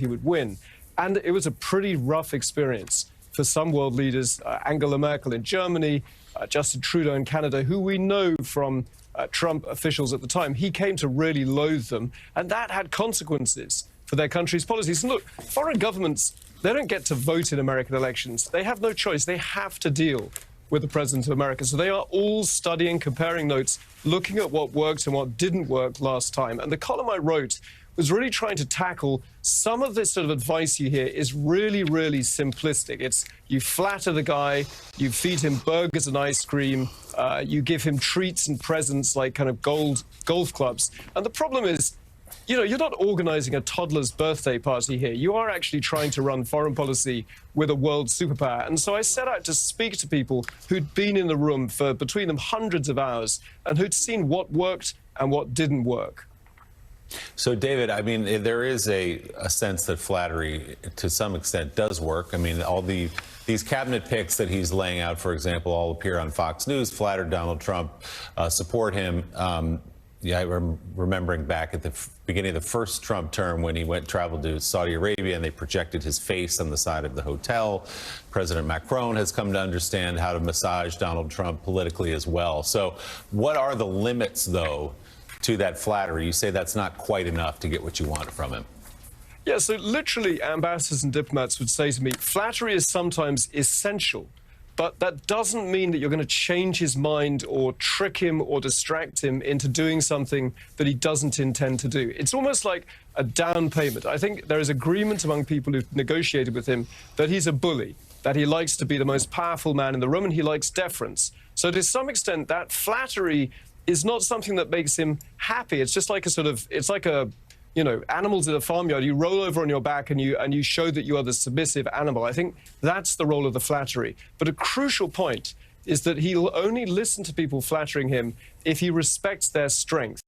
he would win. And it was a pretty rough experience for some world leaders, Angela Merkel in Germany, Justin Trudeau in Canada, who we know from Trump officials at the time, he came to really loathe them. And that had consequences for their country's policies. And look, foreign governments, they don't get to vote in American elections. They have no choice. They have to deal with the president of America. So they are all studying, comparing notes, looking at what worked and what didn't work last time. And the column I wrote was really trying to tackle some of this sort of advice you hear is really, really simplistic. It's you flatter the guy, you feed him burgers and ice cream, you give him treats and presents like kind of golf clubs. And the problem is, you know, you're not organizing a toddler's birthday party here. You are actually trying to run foreign policy with a world superpower. And so I set out to speak to people who'd been in the room for between them hundreds of hours and who'd seen what worked and what didn't work. So, David, I mean, there is a sense that flattery, to some extent, does work. I mean, all these cabinet picks that he's laying out, for example, all appear on Fox News, flatter Donald Trump, support him. Yeah, I'm remembering back at the beginning of the first Trump term when he traveled to Saudi Arabia and they projected his face on the side of the hotel. President Macron has come to understand how to massage Donald Trump politically as well. So what are the limits, though, to that flattery? You say that's not quite enough to get what you want from him. Yeah, so literally ambassadors and diplomats would say to me, flattery is sometimes essential. But that doesn't mean that you're going to change his mind or trick him or distract him into doing something that he doesn't intend to do. It's almost like a down payment. I think there is agreement among people who've negotiated with him that he's a bully, that he likes to be the most powerful man in the room and he likes deference. So to some extent, that flattery is not something that makes him happy. It's just like a sort of, it's like a, you know, animals in a farmyard. You roll over on your back and you show that you are the submissive animal. I think that's the role of the flattery. But a crucial point is that he'll only listen to people flattering him if he respects their strength.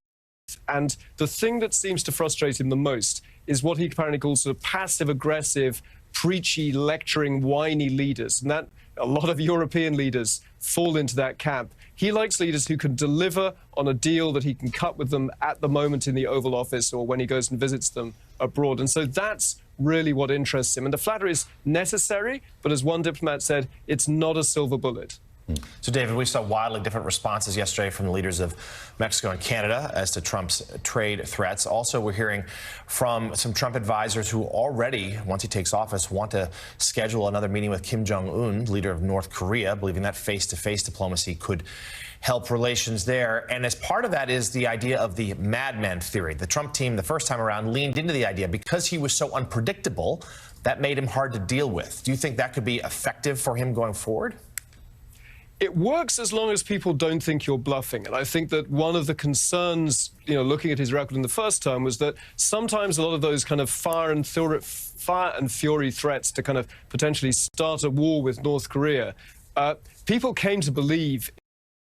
And the thing that seems to frustrate him the most is what he apparently calls sort of passive-aggressive, preachy, lecturing, whiny leaders. And that a lot of European leaders fall into that camp. He likes leaders who can deliver on a deal that he can cut with them at the moment in the Oval Office or when he goes and visits them abroad. And so that's really what interests him. And the flattery is necessary, but as one diplomat said, it's not a silver bullet. So, David, we saw wildly different responses yesterday from the leaders of Mexico and Canada as to Trump's trade threats. Also, we're hearing from some Trump advisors who already, once he takes office, want to schedule another meeting with Kim Jong-un, leader of North Korea, believing that face-to-face diplomacy could help relations there. And as part of that is the idea of the madman theory. The Trump team, the first time around, leaned into the idea because he was so unpredictable, that made him hard to deal with. Do you think that could be effective for him going forward? It works as long as people don't think you're bluffing. And I think that one of the concerns, you know, looking at his record in the first term was that sometimes a lot of those kind of fire and fury threats to kind of potentially start a war with North Korea, people came to believe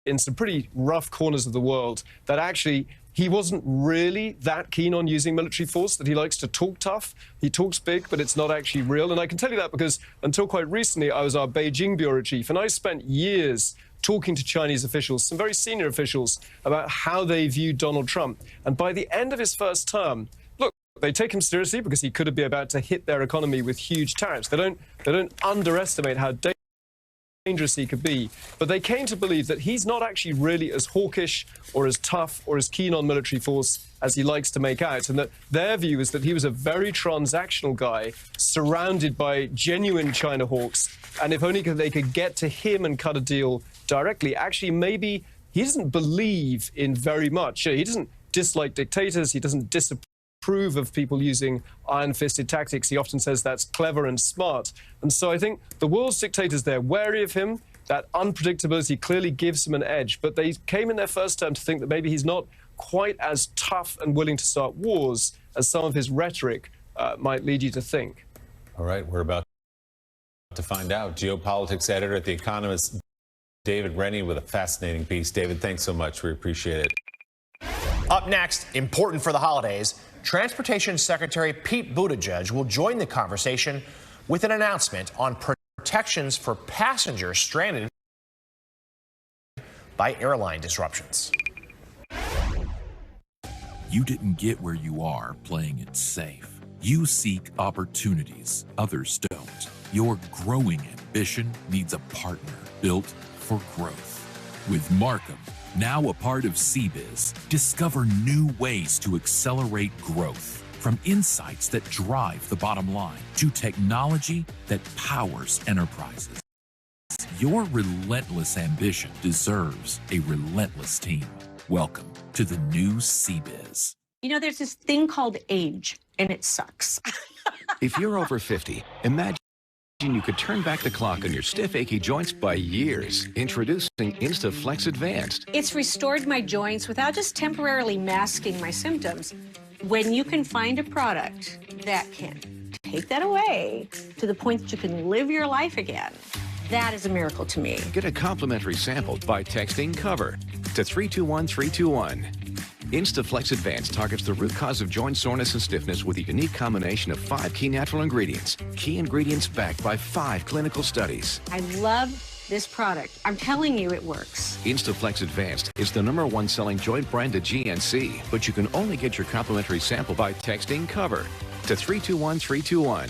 in some pretty rough corners of the world that actually he wasn't really that keen on using military force, that he likes to talk tough. He talks big, but it's not actually real. And I can tell you that because until quite recently, I was our Beijing bureau chief, and I spent years talking to Chinese officials, some very senior officials, about how they view Donald Trump. And by the end of his first term, look, they take him seriously because he could be about to hit their economy with huge tariffs. They don't underestimate how dangerous he could be, but they came to believe that he's not actually really as hawkish or as tough or as keen on military force as he likes to make out, and that their view is that he was a very transactional guy surrounded by genuine China hawks, and if only they could get to him and cut a deal directly. Actually, maybe he doesn't believe in very much. He doesn't dislike dictators. He doesn't disapprove of people using iron-fisted tactics. He often says that's clever and smart. And so I think the world's dictators, they're wary of him. That unpredictability clearly gives him an edge. But they came in their first term to think that maybe he's not quite as tough and willing to start wars as some of his rhetoric might lead you to think. All right, we're about to find out. Geopolitics editor at The Economist, David Rennie, with a fascinating piece. David, thanks so much. We appreciate it. Up next, important for the holidays, Transportation Secretary Pete Buttigieg will join the conversation with an announcement on protections for passengers stranded by airline disruptions. You didn't get where you are playing it safe. You seek opportunities others don't. Your growing ambition needs a partner built for growth. With Markham, now a part of CBiz, discover new ways to accelerate growth. From insights that drive the bottom line to technology that powers enterprises. Your relentless ambition deserves a relentless team. Welcome to the new CBiz. You know, there's this thing called age, and it sucks. If you're over 50, imagine you could turn back the clock on your stiff, achy joints by years. Introducing InstaFlex Advanced. It's restored my joints without just temporarily masking my symptoms. When you can find a product that can take that away to the point that you can live your life again, that is a miracle to me. Get a complimentary sample by texting COVER to 321321. InstaFlex Advanced targets the root cause of joint soreness and stiffness with a unique combination of 5 key natural ingredients. Key ingredients backed by 5 clinical studies. I love this product. I'm telling you, it works. InstaFlex Advanced is the #1 selling joint brand at GNC, but you can only get your complimentary sample by texting COVER to 321321.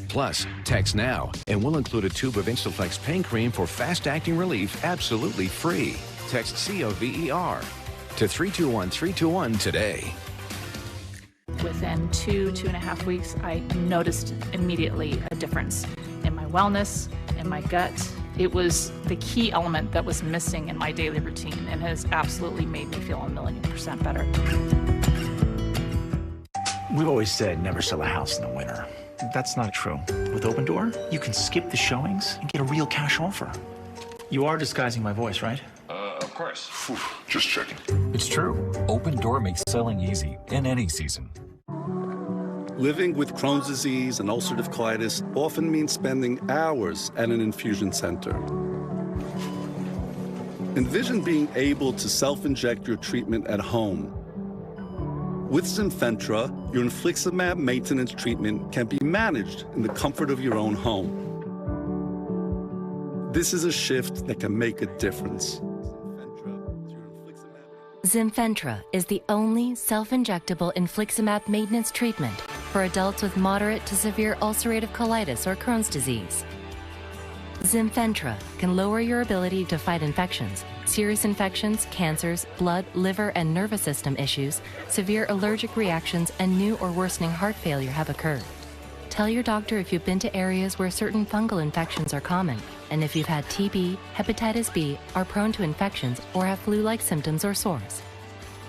Plus, text now, and we'll include a tube of InstaFlex pain cream for fast-acting relief absolutely free. Text COVER to 321321 today. Within 2.5 weeks, I noticed immediately a difference in my wellness, in my gut. It was the key element that was missing in my daily routine and has absolutely made me feel 1,000,000% better. We've always said never sell a house in the winter. That's not true. With Open Door, you can skip the showings and get a real cash offer. You are disguising my voice, right? Of course. Just checking. It's true. Open Door makes selling easy in any season. Living with Crohn's disease and ulcerative colitis often means spending hours at an infusion center. Envision being able to self-inject your treatment at home. With Zinfentra, your infliximab maintenance treatment can be managed in the comfort of your own home. This is a shift that can make a difference. Zinfentra is the only self-injectable infliximab maintenance treatment for adults with moderate to severe ulcerative colitis or Crohn's disease. Zinfentra can lower your ability to fight infections, serious infections, cancers, blood, liver, and nervous system issues, severe allergic reactions, and new or worsening heart failure have occurred. Tell your doctor if you've been to areas where certain fungal infections are common, and if you've had TB, hepatitis B, are prone to infections, or have flu-like symptoms or sores.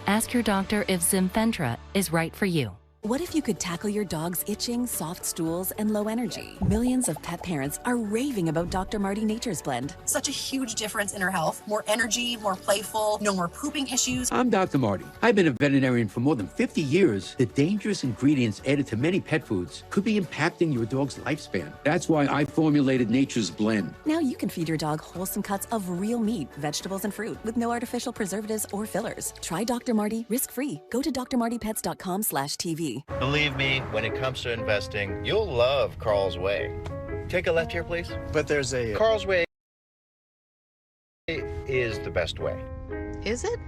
Ask your doctor if Zinfentra is right for you. What if you could tackle your dog's itching, soft stools, and low energy? Millions of pet parents are raving about Dr. Marty Nature's Blend. Such a huge difference in her health. More energy, more playful, no more pooping issues. I'm Dr. Marty. I've been a veterinarian for more than 50 years. The dangerous ingredients added to many pet foods could be impacting your dog's lifespan. That's why I formulated Nature's Blend. Now you can feed your dog wholesome cuts of real meat, vegetables, and fruit with no artificial preservatives or fillers. Try Dr. Marty risk-free. Go to drmartypets.com/TV. Believe me, when it comes to investing, you'll love Carl's Way. Take a left here, please. But there's a... Carl's Way is the best way. Is it?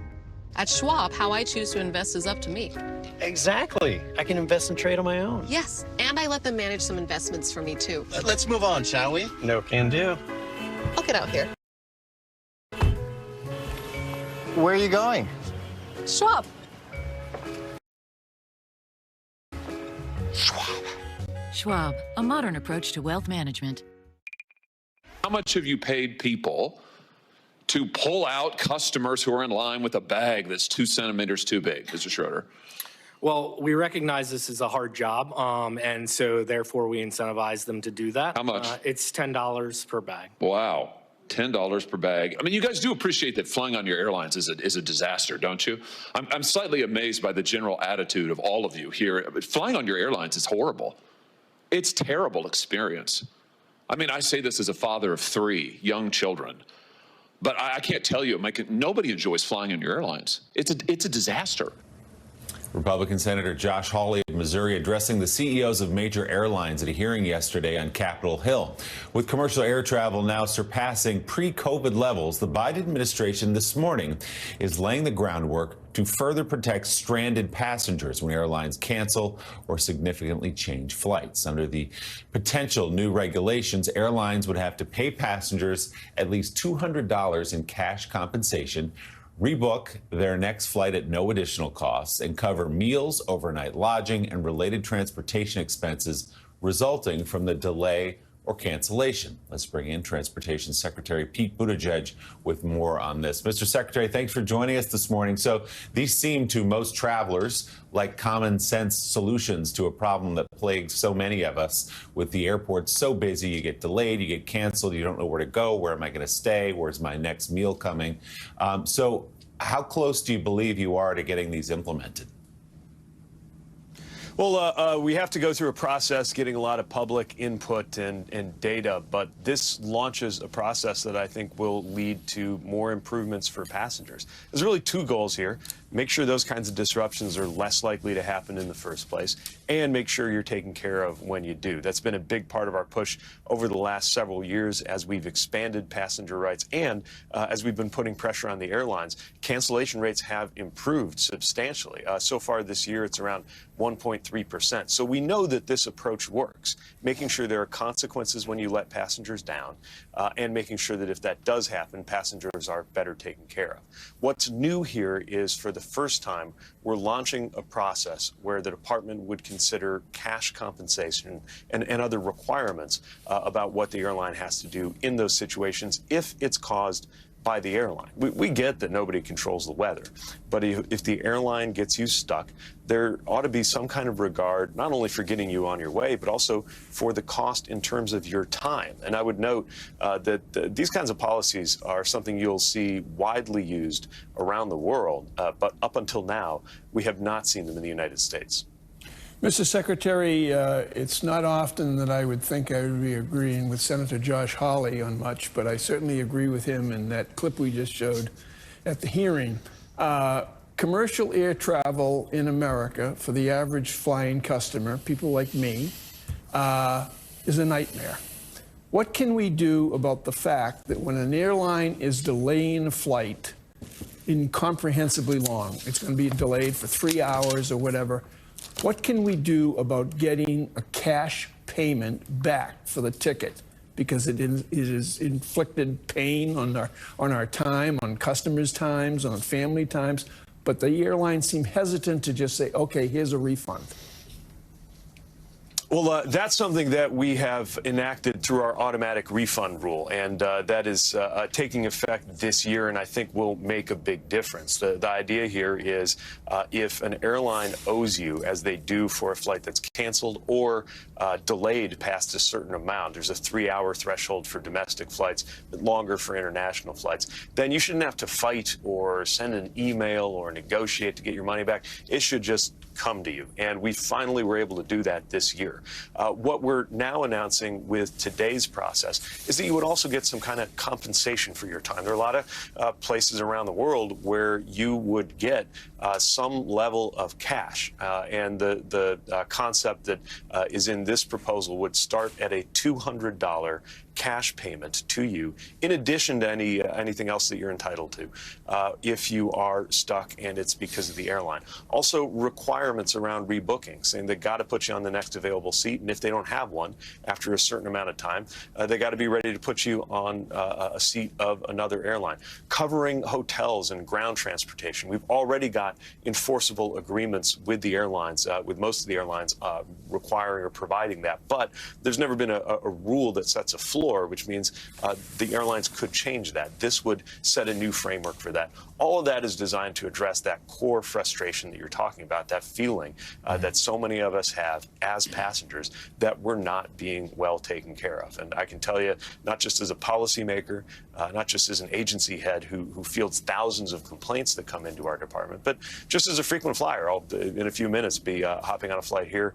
At Schwab, how I choose to invest is up to me. Exactly. I can invest and trade on my own. Yes, and I let them manage some investments for me, too. Let's move on, shall we? No can do. I'll get out here. Where are you going? Schwab. Schwab, a modern approach to wealth management. How much have you paid people to pull out customers who are in line with a bag that's 2 centimeters too big, Mr. Schroeder? Well, we recognize this is a hard job, and so therefore we incentivize them to do that. How much? It's $10 per bag. Wow. $10 per bag. I mean, you guys do appreciate that flying on your airlines is a disaster, don't you? I'm slightly amazed by the general attitude of all of you here. But flying on your airlines is horrible. It's a terrible experience. I mean, I say this as a father of 3 young children, but I can't tell you, nobody enjoys flying on your airlines. It's a disaster. Republican Senator Josh Hawley admitted Missouri, addressing the CEOs of major airlines at a hearing yesterday on Capitol Hill. With commercial air travel now surpassing pre-COVID levels, the Biden administration this morning is laying the groundwork to further protect stranded passengers when airlines cancel or significantly change flights. Under the potential new regulations, airlines would have to pay passengers at least $200 in cash compensation, rebook their next flight at no additional costs, and cover meals, overnight lodging, and related transportation expenses resulting from the delay or cancellation. Let's bring in Transportation Secretary Pete Buttigieg with more on this. Mr. Secretary, thanks for joining us this morning. So these seem to most travelers like common sense solutions to a problem that plagues so many of us. With the airport so busy, you get delayed, you get canceled, you don't know where to go, where am I going to stay, where's my next meal coming? So how close do you believe you are to getting these implemented? Well, we have to go through a process, getting a lot of public input and data, but this launches a process that I think will lead to more improvements for passengers. There's really two goals here. Make sure those kinds of disruptions are less likely to happen in the first place, and make sure you're taken care of when you do. That's been a big part of our push over the last several years as we've expanded passenger rights and as we've been putting pressure on the airlines. Cancellation rates have improved substantially. So far this year, it's around 1.3%. So we know that this approach works, making sure there are consequences when you let passengers down, and making sure that if that does happen, passengers are better taken care of. What's new here is, for the first time, we're launching a process where the department would consider cash compensation and other requirements about what the airline has to do in those situations if it's caused by the airline. We get that nobody controls the weather, but if the airline gets you stuck, there ought to be some kind of regard, not only for getting you on your way, but also for the cost in terms of your time. And I would note that these kinds of policies are something you'll see widely used around the world, but up until now, we have not seen them in the United States. Mr. Secretary, it's not often that I would think I would be agreeing with Senator Josh Hawley on much, but I certainly agree with him in that clip we just showed at the hearing. Commercial air travel in America for the average flying customer, people like me, is a nightmare. What can we do about the fact that when an airline is delaying a flight incomprehensibly long, it's going to be delayed for 3 hours or whatever, what can we do about getting a cash payment back for the ticket? Because it is inflicted pain on our time, on customers' times, on family times. But the airlines seem hesitant to just say, okay, here's a refund. Well, that's something that we have enacted through our automatic refund rule, and that is taking effect this year, and I think will make a big difference. The idea here is if an airline owes you, as they do for a flight that's canceled or delayed past a certain amount, there's a 3-hour threshold for domestic flights, but longer for international flights, then you shouldn't have to fight or send an email or negotiate to get your money back. It should just come to you. And we finally were able to do that this year. What we're now announcing with today's process is that you would also get some kind of compensation for your time. There are a lot of places around the world where you would get some level of cash. And the concept that is in this proposal would start at a $200 cash payment to you, in addition to anything else that you're entitled to, if you are stuck and it's because of the airline. Also, requirements around rebooking, saying they got to put you on the next available seat, and if they don't have one after a certain amount of time, they got to be ready to put you on a seat of another airline. Covering hotels and ground transportation. We've already got enforceable agreements with the airlines, with most of the airlines requiring or providing that, but there's never been a rule that sets a floor, which means the airlines could change that. This would set a new framework for that. All of that is designed to address that core frustration that you're talking about, that feeling that so many of us have as passengers, that we're not being well taken care of. And I can tell you, not just as a policymaker, not just as an agency head who fields thousands of complaints that come into our department, but just as a frequent flyer. I'll, in a few minutes, be hopping on a flight here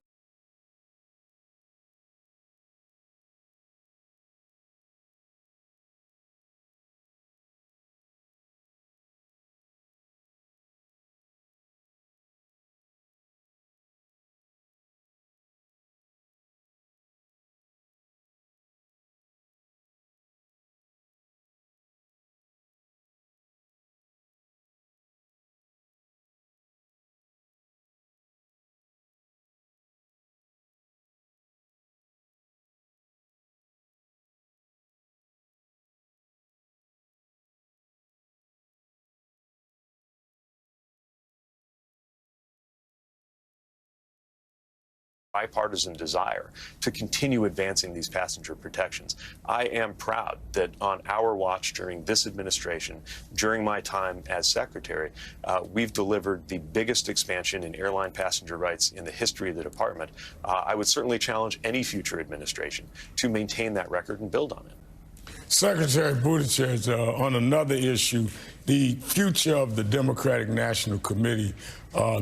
bipartisan desire to continue advancing these passenger protections. I am proud that on our watch during this administration, during my time as secretary, we've delivered the biggest expansion in airline passenger rights in the history of the department. I would certainly challenge any future administration to maintain that record and build on it. Secretary Buttigieg, on another issue, the future of the Democratic National Committee,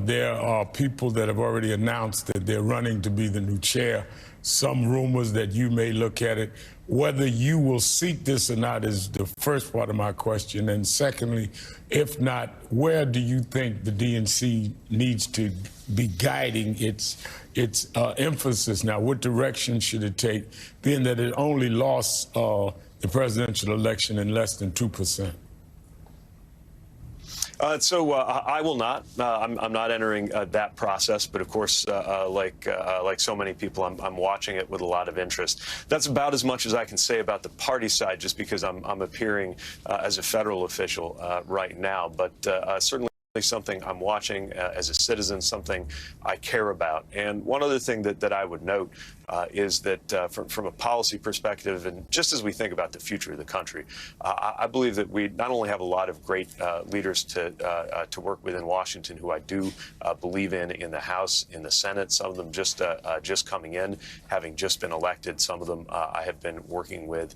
there are people that have already announced that they're running to be the new chair. Some rumors that you may look at it. Whether you will seek this or not is the first part of my question. And secondly, if not, where do you think the DNC needs to be guiding its emphasis now? What direction should it take, being that it only lost the presidential election in less than 2%? I will not. I'm not entering that process, but of course, like so many people, I'm watching it with a lot of interest. That's about as much as I can say about the party side, just because I'm appearing as a federal official right now. But certainly something I'm watching as a citizen, something I care about. And one other thing that I would note is that from a policy perspective, and just as we think about the future of the country, I believe that we not only have a lot of great leaders to work with in Washington, who I do believe in the House, in the Senate, some of them just coming in, having just been elected. Some of them I have been working with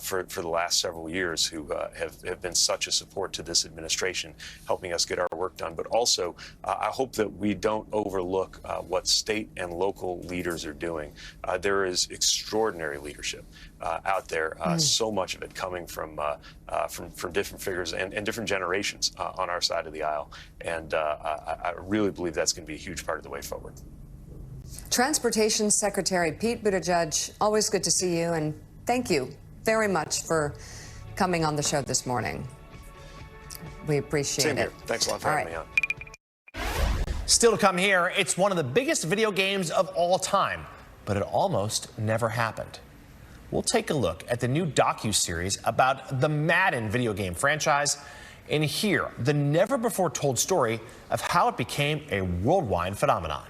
for the last several years, who have been such a support to this administration, helping us get our work done. But also, I hope that we don't overlook what state and local leaders are doing. There is extraordinary leadership out there, so much of it coming from different figures and different generations on our side of the aisle. And I really believe that's going to be a huge part of the way forward. Transportation Secretary Pete Buttigieg, always good to see you, and thank you very much for coming on the show this morning. We appreciate Same it. here. Thanks a lot for having me on. Still to come here, it's one of the biggest video games of all time, but it almost never happened. We'll take a look at the new docuseries about the Madden video game franchise and hear the never-before-told story of how it became a worldwide phenomenon.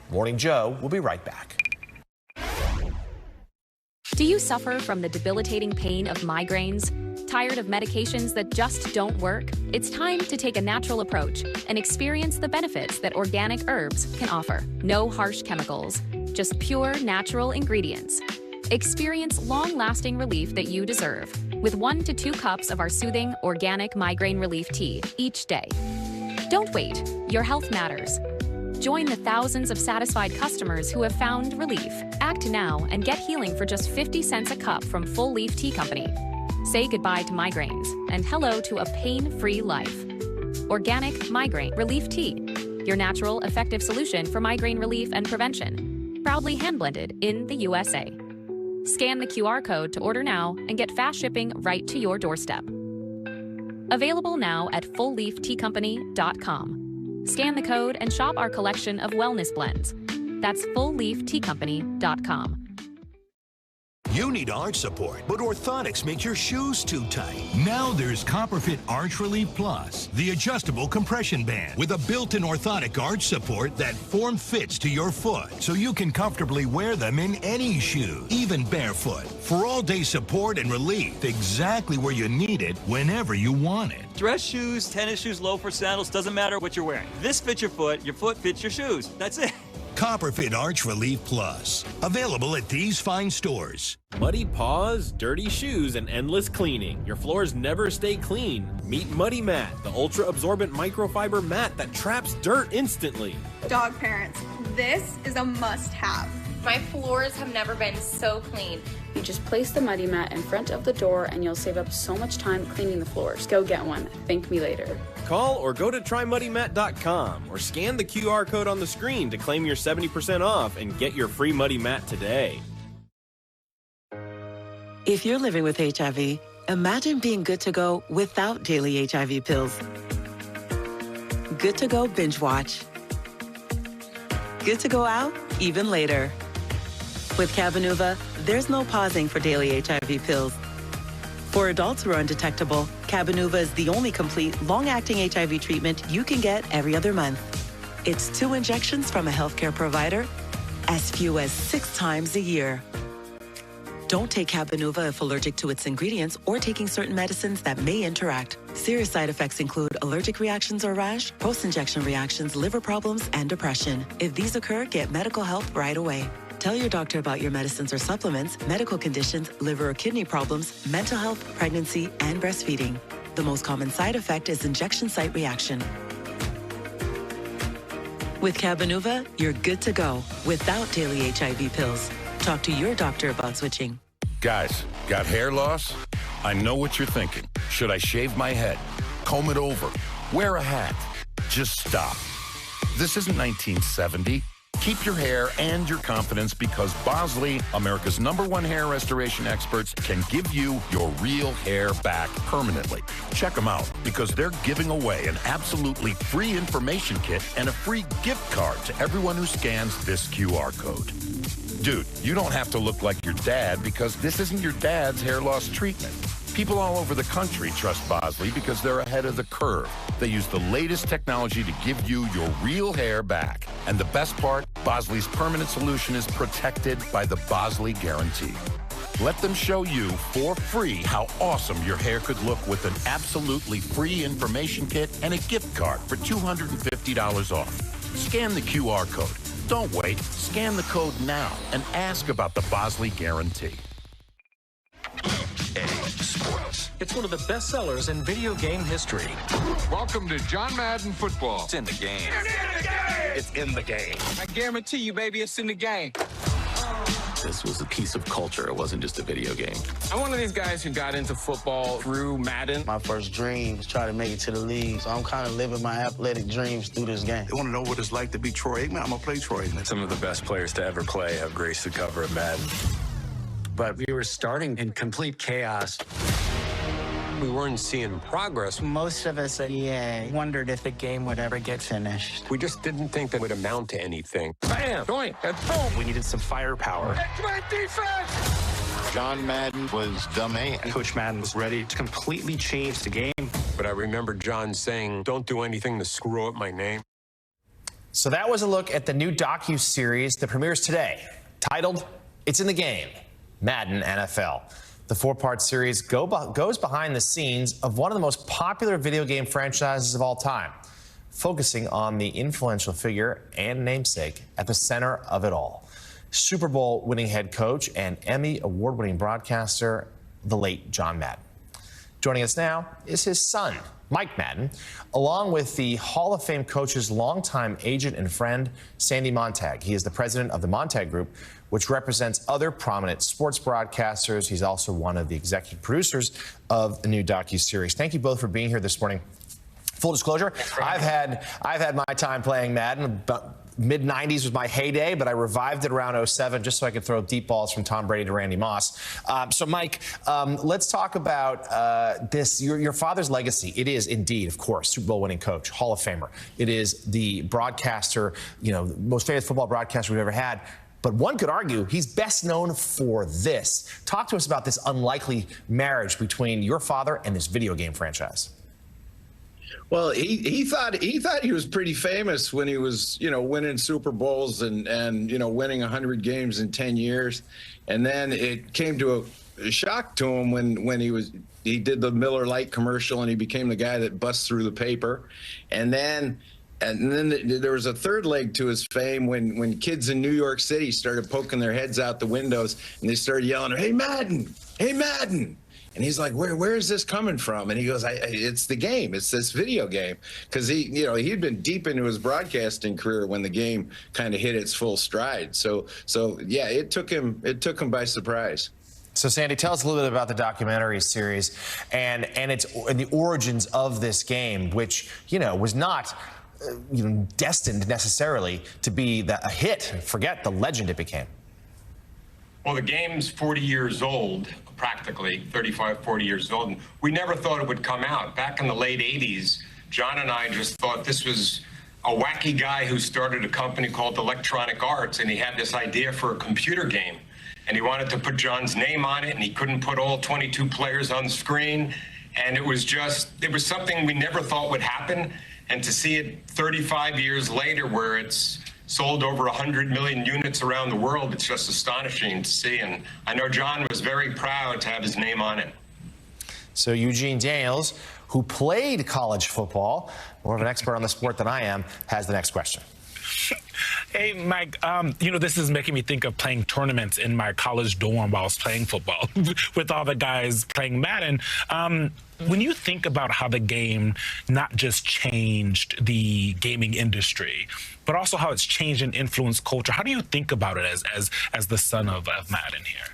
Morning Joe will be right back. Do you suffer from the debilitating pain of migraines? Tired of medications that just don't work? It's time to take a natural approach and experience the benefits that organic herbs can offer. No harsh chemicals, just pure natural ingredients. Experience long-lasting relief that you deserve with 1 to 2 cups of our soothing organic migraine relief tea each day. Don't wait. Your health matters. Join the thousands of satisfied customers who have found relief. Act now and get healing for just 50 cents a cup from Full Leaf Tea Company. Say goodbye to migraines and hello to a pain-free life. Organic Migraine Relief Tea, your natural, effective solution for migraine relief and prevention. Proudly hand-blended in the USA. Scan the QR code to order now and get fast shipping right to your doorstep. Available now at fullleafteacompany.com. Scan the code and shop our collection of wellness blends. That's fullleafteacompany.com. You need arch support, but orthotics make your shoes too tight. Now there's Copperfit Arch Relief Plus, the adjustable compression band with a built-in orthotic arch support that form-fits to your foot, so you can comfortably wear them in any shoe, even barefoot, for all-day support and relief, exactly where you need it, whenever you want it. Dress shoes, tennis shoes, loafers, sandals, doesn't matter what you're wearing. This fits your foot fits your shoes. That's it. Copperfit Arch Relief Plus, available at these fine stores. Muddy paws, dirty shoes, and endless cleaning. Your floors never stay clean. Meet Muddy Mat, the ultra-absorbent microfiber mat that traps dirt instantly. Dog parents, this is a must-have. My floors have never been so clean. You just place the Muddy Mat in front of the door and you'll save up so much time cleaning the floors. Go get one. Thank me later. Call or go to trymuddymat.com or scan the QR code on the screen to claim your 70% off and get your free Muddy Mat today. If you're living with HIV, imagine being good to go without daily HIV pills. Good to go binge watch. Good to go out even later. With Cabenuva, there's no pausing for daily HIV pills. For adults who are undetectable, Cabenuva is the only complete, long-acting HIV treatment you can get every other month. It's 2 injections from a healthcare provider as few as 6 times a year. Don't take Cabenuva if allergic to its ingredients or taking certain medicines that may interact. Serious side effects include allergic reactions or rash, post-injection reactions, liver problems, and depression. If these occur, get medical help right away. Tell your doctor about your medicines or supplements, medical conditions, liver or kidney problems, mental health, pregnancy, and breastfeeding. The most common side effect is injection site reaction. With Cabenuva, you're good to go without daily HIV pills. Talk to your doctor about switching. Guys, got hair loss? I know what you're thinking. Should I shave my head? Comb it over? Wear a hat? Just stop. This isn't 1970. Keep your hair and your confidence because Bosley, America's #1 hair restoration experts, can give you your real hair back permanently. Check them out because they're giving away an absolutely free information kit and a free gift card to everyone who scans this QR code. Dude, you don't have to look like your dad because this isn't your dad's hair loss treatment. People all over the country trust Bosley because they're ahead of the curve. They use the latest technology to give you your real hair back. And the best part, Bosley's permanent solution is protected by the Bosley Guarantee. Let them show you for free how awesome your hair could look with an absolutely free information kit and a gift card for $250 off. Scan the QR code. Don't wait. Scan the code now and ask about the Bosley Guarantee. It's one of the best sellers in video game history. Welcome to John Madden Football. It's in the game. It's in the game. I guarantee you, baby, it's in the game. This was a piece of culture. It wasn't just a video game. I'm one of these guys who got into football through Madden. My first dream was try to make it to the league, so I'm kind of living my athletic dreams through this game. They want to know what it's like to be Troy Aikman. I'm going to play Troy Aikman. Some of the best players to ever play have graced the cover of Madden. But we were starting in complete chaos. We weren't seeing progress. Most of us at EA wondered if the game would ever get finished. We just didn't think that would amount to anything. Bam! Doink! And boom! We needed some firepower. X-Men defense! John Madden was the man. Coach Madden was ready to completely change the game. But I remember John saying, don't do anything to screw up my name. So that was a look at the new docu-series that premieres today, titled It's in the Game, Madden NFL. The 4-part series goes behind the scenes of one of the most popular video game franchises of all time, focusing on the influential figure and namesake at the center of it all. Super Bowl winning head coach and Emmy award-winning broadcaster, the late John Madden. Joining us now is his son, Mike Madden, along with the Hall of Fame coach's longtime agent and friend, Sandy Montag. He is the president of the Montag Group, which represents other prominent sports broadcasters. He's also one of the executive producers of the new docu-series. Thank you both for being here this morning. Full disclosure, I've had my time playing Madden. Mid-90s was my heyday, but I revived it around 07 just so I could throw deep balls from Tom Brady to Randy Moss. So, Mike, let's talk about this, your father's legacy. It is indeed, of course, Super Bowl winning coach, Hall of Famer. It is the broadcaster, most famous football broadcaster we've ever had. But one could argue he's best known for this. Talk to us about this unlikely marriage between your father and this video game franchise. Well, he thought he was pretty famous when he was, winning Super Bowls and winning 100 games in 10 years. And then it came to a shock to him when he did the Miller Lite commercial and he became the guy that busts through the paper. And then there was a third leg to his fame when kids in New York City started poking their heads out the windows and they started yelling, "Hey, Madden! Hey, Madden!" And he's like, where is this coming from? And he goes, it's the game. It's this video game. Because he'd been deep into his broadcasting career when the game kind of hit its full stride. So yeah, it took him by surprise. So, Sandy, tell us a little bit about the documentary series and the origins of this game, which, was not destined necessarily to be a hit. Forget the legend it became. Well, the game's 40 years old, practically 35, 40 years old. And we never thought it would come out. Back in the late 80s, John and I just thought this was a wacky guy who started a company called Electronic Arts, and he had this idea for a computer game. And he wanted to put John's name on it, and he couldn't put all 22 players on screen. And it was something we never thought would happen. And to see it 35 years later where it's sold over 100 million units around the world. It's just astonishing to see. And I know John was very proud to have his name on it. So Eugene Daniels, who played college football, more of an expert on the sport than I am, has the next question. Hey, Mike, this is making me think of playing tournaments in my college dorm while I was playing football with all the guys playing Madden. When you think about how the game not just changed the gaming industry, but also how it's changed and influenced culture, how do you think about it as the son of Madden here?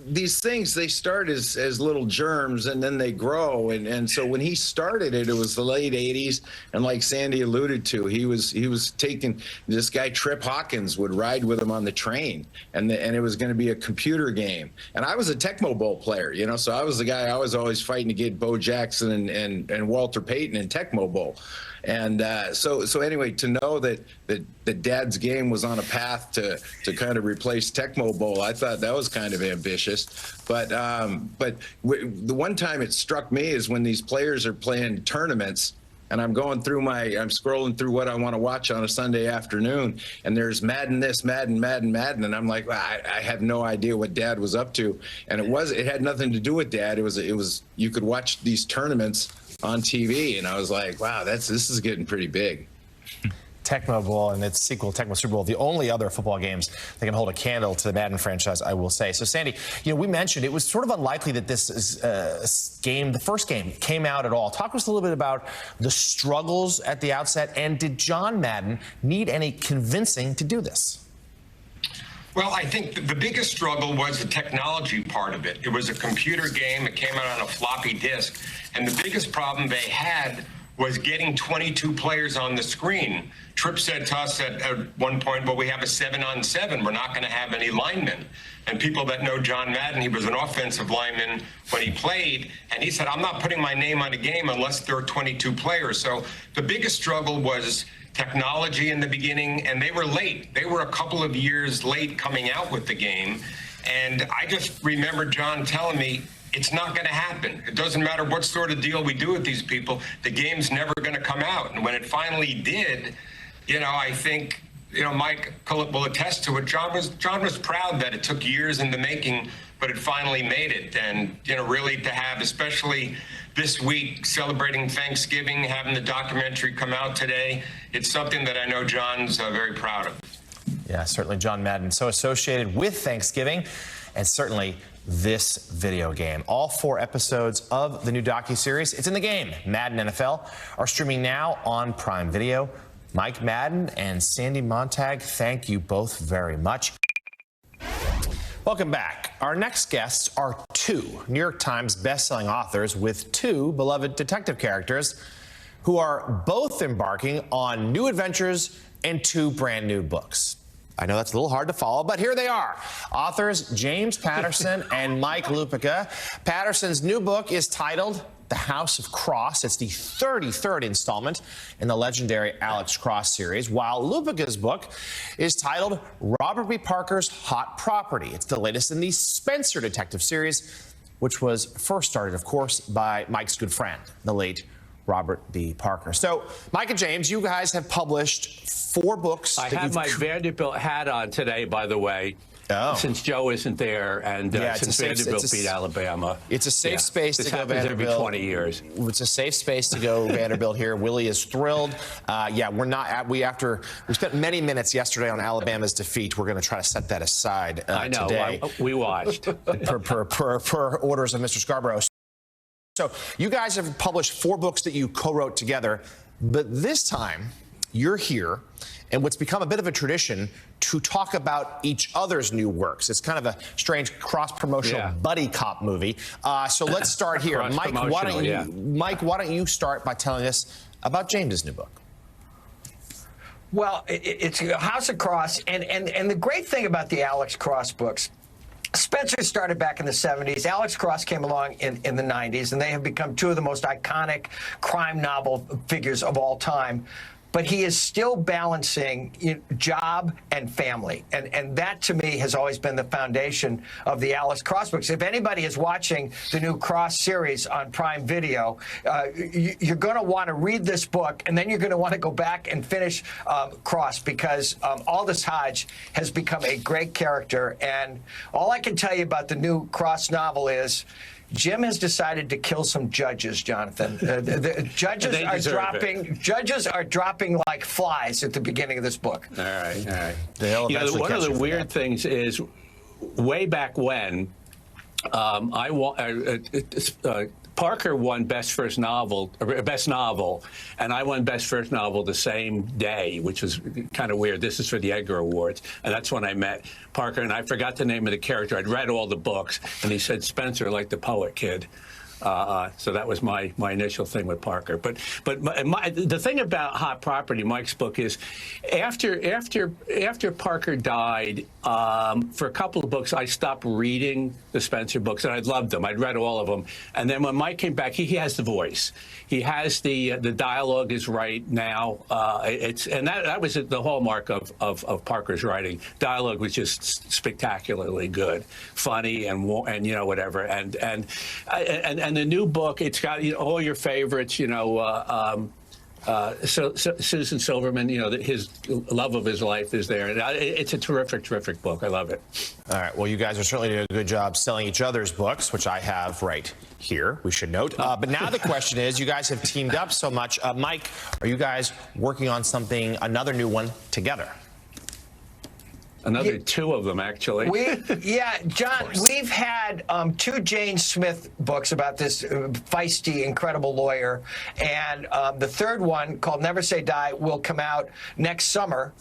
These things, they start as little germs and then they grow. And so when he started it, it was the late 80s. And like Sandy alluded to, he was taking this guy, Trip Hawkins, would ride with him on the train. And it was going to be a computer game. And I was a Tecmo Bowl player, so I was the guy, I was always fighting to get Bo Jackson and Walter Payton in Tecmo Bowl. And so anyway, to know that Dad's game was on a path to kind of replace Tecmo Bowl, I thought that was kind of ambitious. But the one time it struck me is when these players are playing tournaments, and I'm scrolling through what I want to watch on a Sunday afternoon, and there's Madden this, Madden, and I'm like, well, I have no idea what Dad was up to, and it had nothing to do with Dad. It was you could watch these tournaments on TV, and I was like, wow, this is getting pretty big. Tecmo Bowl and its sequel, Tecmo Super Bowl, the only other football games that can hold a candle to the Madden franchise, I will say. So, Sandy, we mentioned it was sort of unlikely that this the first game, came out at all. Talk to us a little bit about the struggles at the outset, and did John Madden need any convincing to do this? Well, I think the biggest struggle was the technology part of it. It was a computer game. It came out on a floppy disk. And the biggest problem they had was getting 22 players on the screen. Tripp said to us at one point, well, we have a 7-on-7. We're not going to have any linemen. And people that know John Madden, he was an offensive lineman when he played. And he said, I'm not putting my name on a game unless there are 22 players. So the biggest struggle was technology in the beginning, and they were late. They were a couple of years late coming out with the game. And I just remember John telling me, it's not going to happen. It doesn't matter what sort of deal we do with these people. The game's never going to come out. And when it finally did, I think, Mike will attest to it. John was proud that it took years in the making, but it finally made it. And, really to have, especially this week, celebrating Thanksgiving, having the documentary come out today, it's something that I know John's very proud of. Yeah, certainly John Madden, so associated with Thanksgiving, and certainly this video game. All 4 episodes of the new docuseries, It's in the Game, Madden NFL, are streaming now on Prime Video. Mike Madden and Sandy Montag, thank you both very much. Welcome back. Our next guests are 2 New York Times bestselling authors with 2 beloved detective characters who are both embarking on new adventures and 2 brand new books. I know that's a little hard to follow, but here they are. Authors James Patterson and Mike Lupica. Patterson's new book is titled The House of Cross. It's the 33rd installment in the legendary Alex Cross series, while Lupica's book is titled Robert B. Parker's Hot Property. It's the latest in the Spencer detective series, which was first started, of course, by Mike's good friend, the late Robert B. Parker. So, Mike and James, you guys have published 4 books. I have my Vanderbilt hat on today, by the way. Since Joe isn't there, and since Vanderbilt beat Alabama. It's a safe space to go, Vanderbilt. This happens every 20 years. It's a safe space to go, Vanderbilt here. Willie is thrilled. We're not. We spent many minutes yesterday on Alabama's defeat. We're going to try to set that aside I know. today. We watched. per orders of Mr. Scarborough. So you guys have published 4 books that you co-wrote together, but this time you're here, and what's become a bit of a tradition to talk about each other's new works. It's kind of a strange cross-promotional buddy cop movie. So let's start here. Mike, why don't you start by telling us about James's new book? Well, it's House of Cross, and the great thing about the Alex Cross books, Spencer started back in the 70s. Alex Cross came along in the 90s, and they have become 2 of the most iconic crime novel figures of all time. but he is still balancing job and family. And that, to me, has always been the foundation of the Alex Cross books. If anybody is watching the new Cross series on Prime Video, you're going to want to read this book, and then you're going to want to go back and finish Cross, because Aldous Hodge has become a great character. And all I can tell you about the new Cross novel is Jim has decided to kill some judges, Jonathan. The judges are dropping like flies at the beginning of this book. All right. One of the weird things is, way back when, Parker won Best Novel, and I won Best First Novel the same day, which was kind of weird. This is for the Edgar Awards, and that's when I met Parker, and I forgot the name of the character. I'd read all the books, and he said, "Spencer, like the poet, kid." So that was my initial thing with Parker. But the thing about Hot Property, Mike's book, is after Parker died, for a couple of books, I stopped reading the Spencer books, and I'd loved them. I'd read all of them. And then when Mike came back, he has the voice. He has the dialogue is right now. And that was the hallmark of Parker's writing. Dialogue was just spectacularly good, funny, and whatever. And the new book, it's got all your favorites. Susan Silverman, his love of his life is there. It's a terrific book. I love it. All right. Well, you guys are certainly doing a good job selling each other's books, which I have right here, we should note. But now the question is, you guys have teamed up so much. Mike, are you guys working on another new one together? Another two of them, actually. John, we've had 2 Jane Smith books about this feisty, incredible lawyer. And the third one, called Never Say Die, will come out next summer.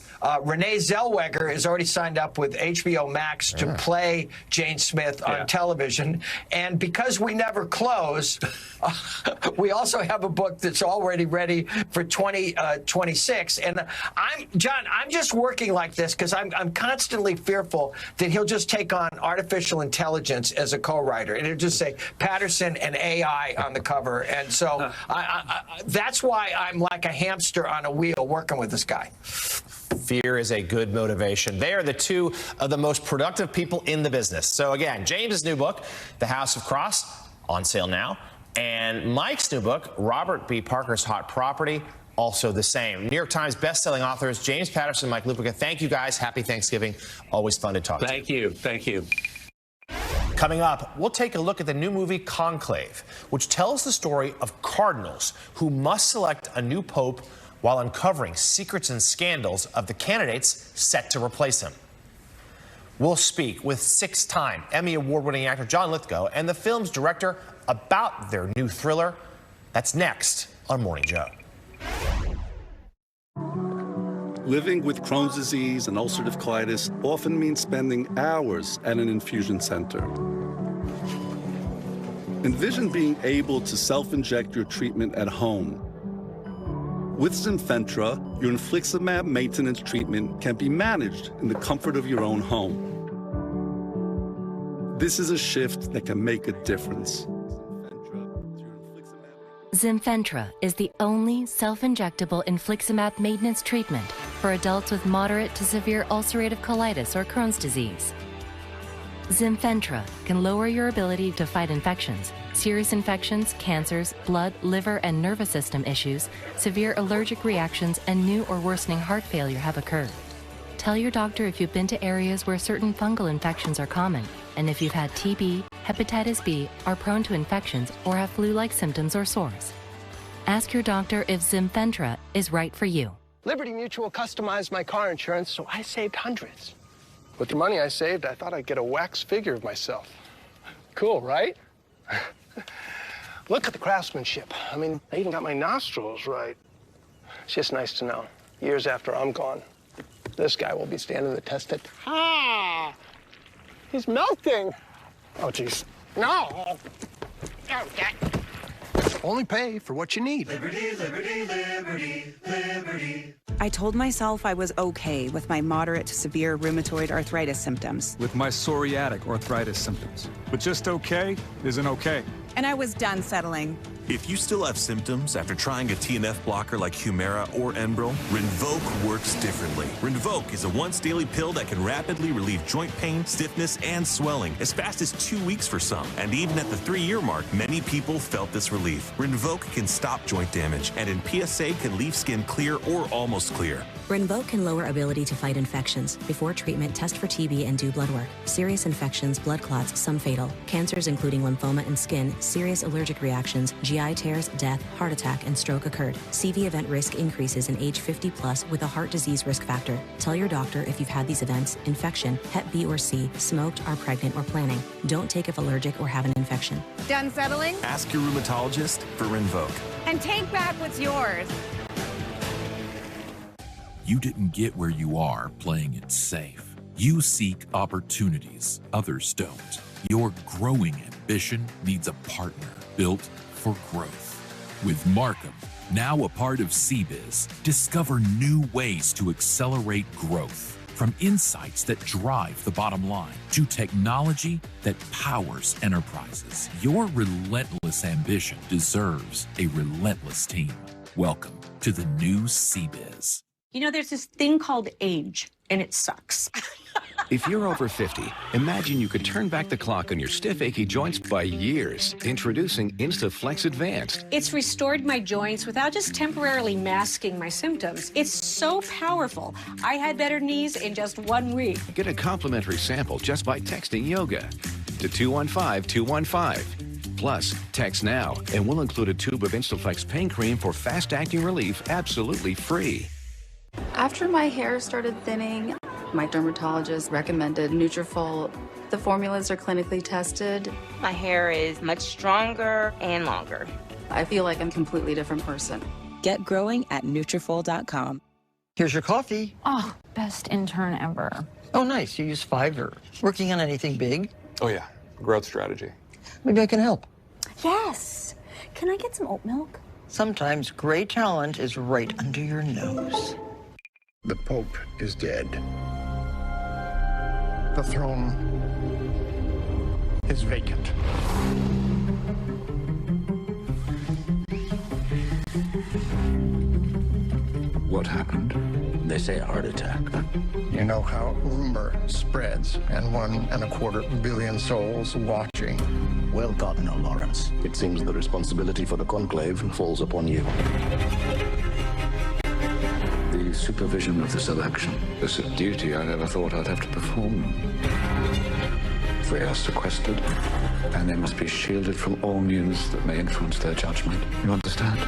Renee Zellweger is already signed up with HBO Max to play Jane Smith on television. And because we never close, we also have a book that's already ready for 2026. And John, I'm just working like this because I'm constantly fearful that he'll just take on artificial intelligence as a co-writer, and it'll just say Patterson and AI on the cover. And so that's why I'm like a hamster on a wheel working with this guy. Fear is a good motivation. They are the two of the most productive people in the business. So again, James's new book, The House of Cross, on sale now. And Mike's new book, Robert B. Parker's Hot Property, also the same. New York Times best-selling authors James Patterson, Mike Lupica. Thank you, guys. Happy Thanksgiving. Always fun to talk to you. Thank you. Coming up, we'll take a look at the new movie Conclave, which tells the story of cardinals who must select a new pope while uncovering secrets and scandals of the candidates set to replace him. We'll speak with 6-time Emmy Award-winning actor John Lithgow and the film's director about their new thriller. That's next on Morning Joe. Living with Crohn's disease and ulcerative colitis often means spending hours at an infusion center. Envision being able to self-inject your treatment at home. With Zinfentra, your infliximab maintenance treatment can be managed in the comfort of your own home. This is a shift that can make a difference. Zinfentra is the only self-injectable infliximab maintenance treatment for adults with moderate to severe ulcerative colitis or Crohn's disease. Zinfentra can lower your ability to fight infections, serious infections, cancers, blood, liver, and nervous system issues, severe allergic reactions, and new or worsening heart failure have occurred. Tell your doctor if you've been to areas where certain fungal infections are common, and if you've had TB, hepatitis B, are prone to infections, or have flu-like symptoms or sores. Ask your doctor if Zinfentra is right for you. Liberty Mutual customized my car insurance, so I saved hundreds. With the money I saved, I thought I'd get a wax figure of myself. Cool, right? Look at the craftsmanship. I mean, I even got my nostrils right. It's just nice to know, years after I'm gone, this guy will be standing the test of time. He's melting. Oh, geez. No. Okay. Only pay for what you need. Liberty, liberty, liberty, liberty. I told myself I was okay with my moderate to severe rheumatoid arthritis symptoms. With my psoriatic arthritis symptoms. But just okay isn't okay. And I was done settling. If you still have symptoms after trying a TNF blocker like Humira or Enbrel, Rinvoq works differently. Rinvoq is a once-daily pill that can rapidly relieve joint pain, stiffness, and swelling as fast as 2 weeks for some. And even at the 3-year mark, many people felt this relief. Rinvoq can stop joint damage and in PSA can leave skin clear or almost clear. Rinvoq can lower ability to fight infections. Before treatment, test for TB and do blood work. Serious infections, blood clots, some fatal. Cancers including lymphoma and skin, serious allergic reactions, GI tears, death, heart attack, and stroke occurred. CV event risk increases in age 50 plus with a heart disease risk factor. Tell your doctor if you've had these events, infection, Hep B or C, smoked, are pregnant, or planning. Don't take if allergic or have an infection. Done settling? Ask your rheumatologist for Rinvoq. And take back what's yours. You didn't get where you are playing it safe. You seek opportunities others don't. Your growing ambition needs a partner built for growth. With Markham, now a part of CBiz, discover new ways to accelerate growth. From insights that drive the bottom line to technology that powers enterprises, your relentless ambition deserves a relentless team. Welcome to the new CBiz. You know, there's this thing called age, and it sucks. If you're over 50, imagine you could turn back the clock on your stiff, achy joints by years. Introducing InstaFlex Advanced. It's restored my joints without just temporarily masking my symptoms. It's so powerful. I had better knees in just 1 week. Get a complimentary sample just by texting yoga to 215-215. Plus, text now, and we'll include a tube of InstaFlex pain cream for fast-acting relief absolutely free. After my hair started thinning, my dermatologist recommended Nutrafol. The formulas are clinically tested. My hair is much stronger and longer. I feel like I'm a completely different person. Get growing at Nutrafol.com. Here's your coffee. Oh, best intern ever. Oh, nice. You use Fiverr. Working on anything big? Oh, yeah. Growth strategy. Maybe I can help. Yes. Can I get some oat milk? Sometimes great talent is right under your nose. The Pope is dead. The throne is vacant. What happened? They say a heart attack. You know how rumor spreads, and 1.25 billion souls watching. Well Cardinal Lawrence. It seems the responsibility for the conclave falls upon you. The supervision of this election is a duty I never thought I'd have to perform. They are sequestered, and they must be shielded from all news that may influence their judgment. You understand?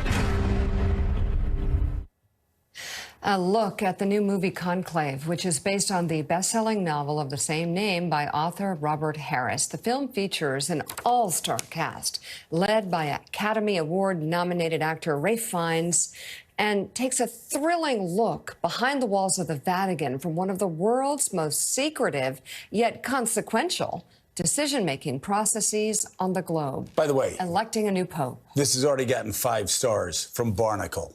A look at the new movie Conclave, which is based on the best-selling novel of the same name by author Robert Harris. The film features an all-star cast led by Academy Award-nominated actor Ralph Fiennes and takes a thrilling look behind the walls of the Vatican from one of the world's most secretive yet consequential decision-making processes on the globe. By the way, electing a new pope. This has already gotten 5 stars from Barnacle,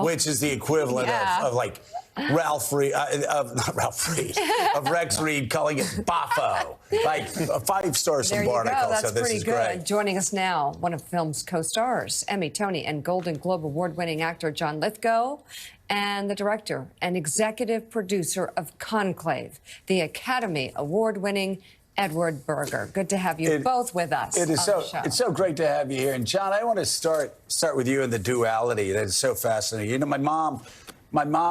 which is the equivalent of like Ralph Reed, not Ralph Reed, of Rex Reed calling it Boffo. Like 5 stars from Barnacle. There you go. That's so this pretty is good. great. Joining us now, one of the film's co-stars, Emmy, Tony, and Golden Globe award-winning actor John Lithgow, and the director and executive producer of Conclave, the Academy Award-winning Edward Berger. Good to have you both with us. It is it's so great to have you here. And John, I want to start with you and the duality. That is so fascinating. You know, my mom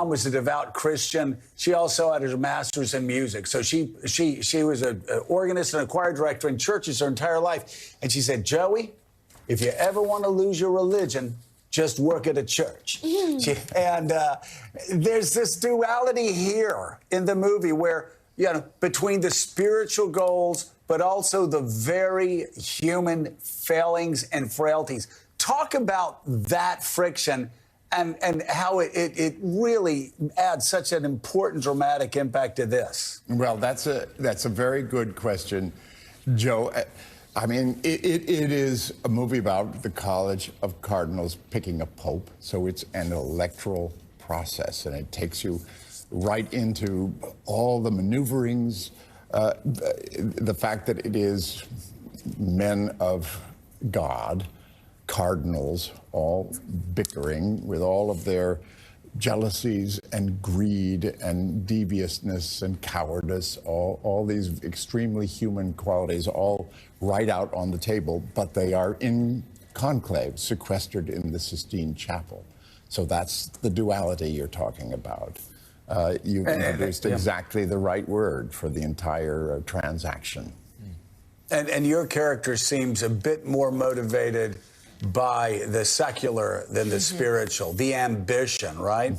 was a devout Christian. She also had her master's in music. So she was an organist and a choir director in churches her entire life. And she said, Joey, if you ever want to lose your religion, just work at a church. There's this duality here in the movie where, you know, between the spiritual goals, but also the very human failings and frailties. Talk about that friction and how it really adds such an important dramatic impact to this. Well, that's a very good question, Joe. I mean, it is a movie about the College of Cardinals picking a pope, so it's an electoral process, and it takes you right into all the maneuverings, the fact that it is men of God cardinals all bickering with all of their jealousies and greed and deviousness and cowardice, all these extremely human qualities, all right out on the table, but they are in conclave, sequestered in the Sistine Chapel. So that's the duality you're talking about. You introduced exactly the right word for the entire transaction. And your character seems a bit more motivated by the secular than the spiritual, the ambition, right?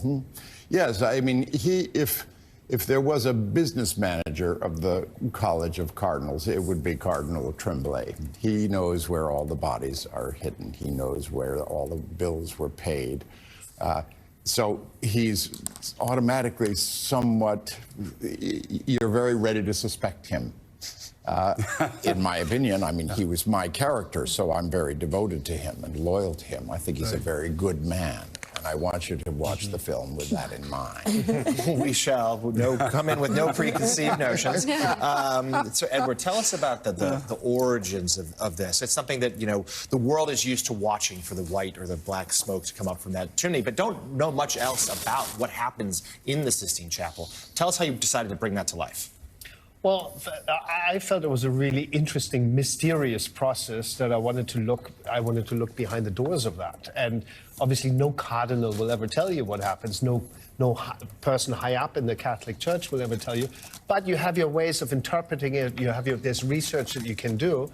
Yes, I mean, if there was a business manager of the College of Cardinals, it would be Cardinal Tremblay. He knows where all the bodies are hidden. He knows where all the bills were paid. So he's automatically somewhat, you're very ready to suspect him. In my opinion, I mean, he was my character, so I'm very devoted to him and loyal to him. I think he's a very good man, and I want you to watch the film with that in mind. We shall. Come in with no preconceived notions. So, Edward, tell us about the origins of this. It's something that, the world is used to watching for the white or the black smoke to come up from that chimney, but don't know much else about what happens in the Sistine Chapel. Tell us how you decided to bring that to life. Well, I felt it was a really interesting, mysterious process that I wanted to look behind the doors of that. And obviously no cardinal will ever tell you what happens. No person high up in the Catholic Church will ever tell you. But you have your ways of interpreting it. There's research that you can do.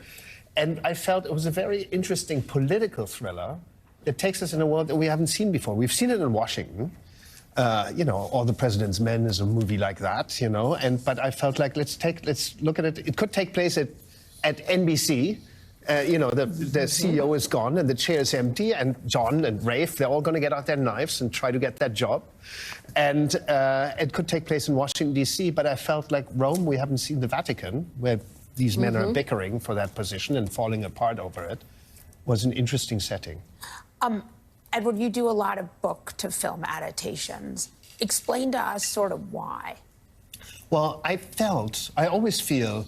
And I felt it was a very interesting political thriller that takes us in a world that we haven't seen before. We've seen it in Washington. All the President's Men is a movie like that, but I felt like let's look at it. It could take place at NBC. The CEO is gone and the chair is empty, and John and Rafe, they're all going to get out their knives and try to get that job. And it could take place in Washington, D.C., but I felt like Rome, we haven't seen the Vatican, where these men are bickering for that position and falling apart over it, was an interesting setting. Edward, you do a lot of book-to-film adaptations. Explain to us sort of why. Well, I always feel,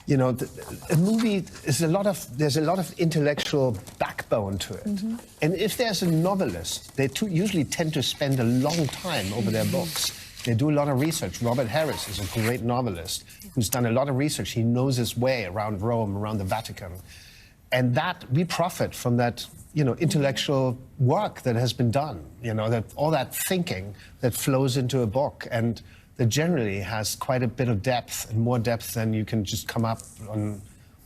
a movie is there's a lot of intellectual backbone to it. And if there's a novelist, they usually tend to spend a long time over their books. They do a lot of research. Robert Harris is a great novelist who's done a lot of research. He knows his way around Rome, around the Vatican. And we profit from that, intellectual work that has been done, that all that thinking that flows into a book, and that generally has quite a bit of depth, and more depth than you can just come up on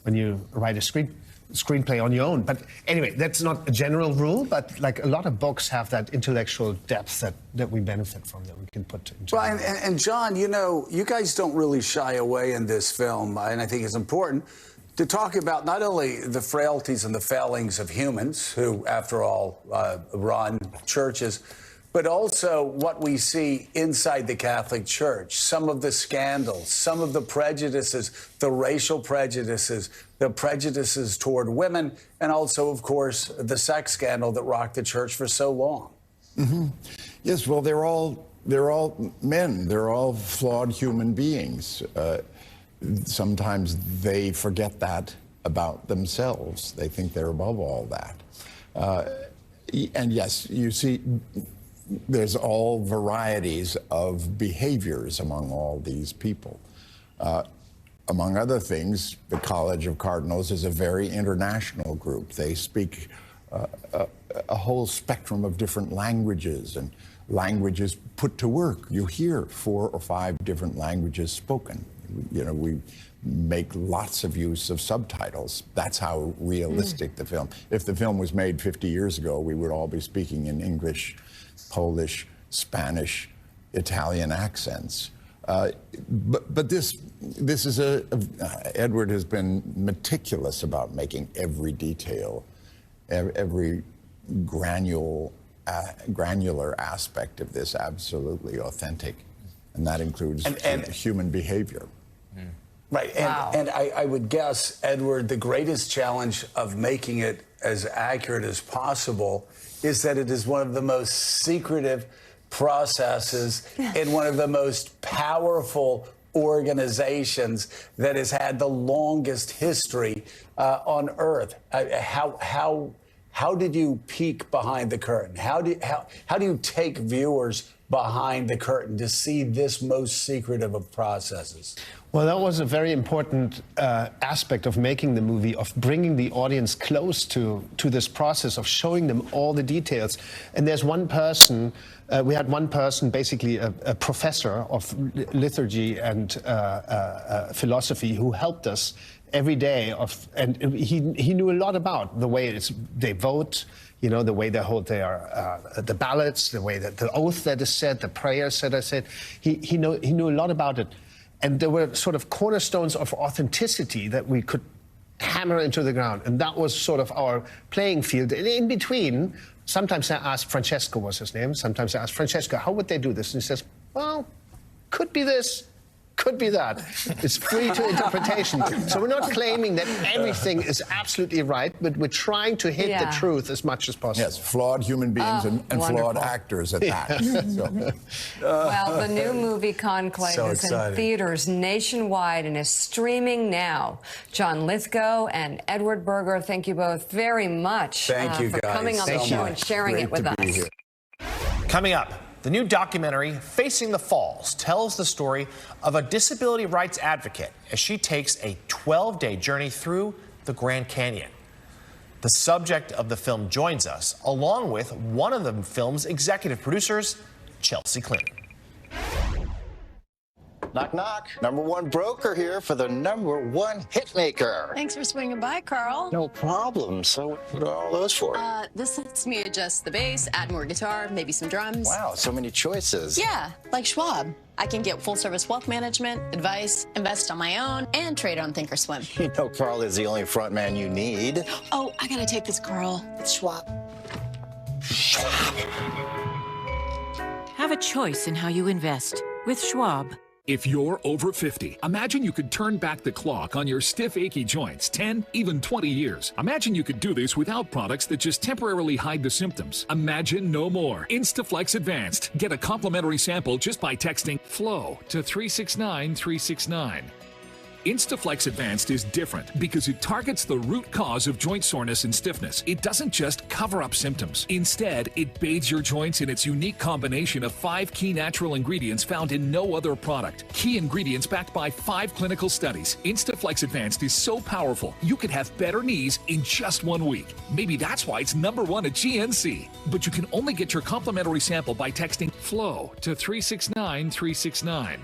when you write a screenplay on your own. But anyway, that's not a general rule, but like a lot of books have that intellectual depth that we benefit from, that we can put into. Well, and John, you guys don't really shy away in this film, and I think it's important to talk about not only the frailties and the failings of humans, who, after all, run churches, but also what we see inside the Catholic Church, some of the scandals, some of the prejudices, the racial prejudices, the prejudices toward women, and also, of course, the sex scandal that rocked the church for so long. Yes, well, they're all men. They're all flawed human beings. Sometimes they forget that about themselves. They think they're above all that. And yes, you see, there's all varieties of behaviors among all these people. Among other things, the College of Cardinals is a very international group. They speak a whole spectrum of different languages, and languages put to work. You hear 4 or 5 different languages spoken. We make lots of use of subtitles. That's how realistic the film. If the film was made 50 years ago, we would all be speaking in English, Polish, Spanish, Italian accents. But this is Edward has been meticulous about making every detail, every granular aspect of this absolutely authentic. And that includes human behavior. Right, and I would guess, Edward, the greatest challenge of making it as accurate as possible is that it is one of the most secretive processes in one of the most powerful organizations that has had the longest history on Earth. How How did you peek behind the curtain? How do you take viewers behind the curtain to see this most secretive of processes? Well, that was a very important aspect of making the movie, of bringing the audience close to this process, of showing them all the details. And there's one person, we had one person, basically a professor of liturgy and philosophy, who helped us every day. And he knew a lot about the way they vote, you know, the way they hold the ballots, the way that the oath that is said, the prayers that are said. He knew a lot about it. And there were sort of cornerstones of authenticity that we could hammer into the ground. And that was sort of our playing field. And in between, sometimes I asked, Francesco was his name, sometimes I asked, Francesco, how would they do this? And he says, well, could be this, could be that. It's free to interpretation. So we're not claiming that everything is absolutely right, but we're trying to hit the truth as much as possible. Yes, flawed human beings and flawed actors at that. Well, the new movie Conclave is in theaters nationwide and is streaming now. John Lithgow and Edward Berger, thank you both very much for coming on the show and sharing it with us. Coming up, the new documentary, Facing the Falls, tells the story of a disability rights advocate as she takes a 12-day journey through the Grand Canyon. The subject of the film joins us, along with one of the film's executive producers, Chelsea Clinton. Knock, knock. #1 broker here for the #1 hit maker. Thanks for swinging by, Carl. No problem. So what are all those for? This lets me adjust the bass, add more guitar, maybe some drums. Wow, so many choices. Yeah, like Schwab. I can get full-service wealth management, advice, invest on my own, and trade on Thinkorswim. You know Carl is the only front man you need. Oh, I gotta take this, Carl. It's Schwab. Schwab. Have a choice in how you invest with Schwab. If you're over 50, imagine you could turn back the clock on your stiff, achy joints 10, even 20 years. Imagine you could do this without products that just temporarily hide the symptoms. Imagine no more. Instaflex Advanced. Get a complimentary sample just by texting FLOW to 369-369. Instaflex Advanced is different because it targets the root cause of joint soreness and stiffness. It doesn't just cover up symptoms. Instead, it bathes your joints in its unique combination of 5 key natural ingredients found in no other product. Key ingredients backed by 5 clinical studies. Instaflex Advanced is so powerful, you could have better knees in just 1 week. Maybe that's why it's #1 at GNC. But you can only get your complimentary sample by texting FLOW to 369-369.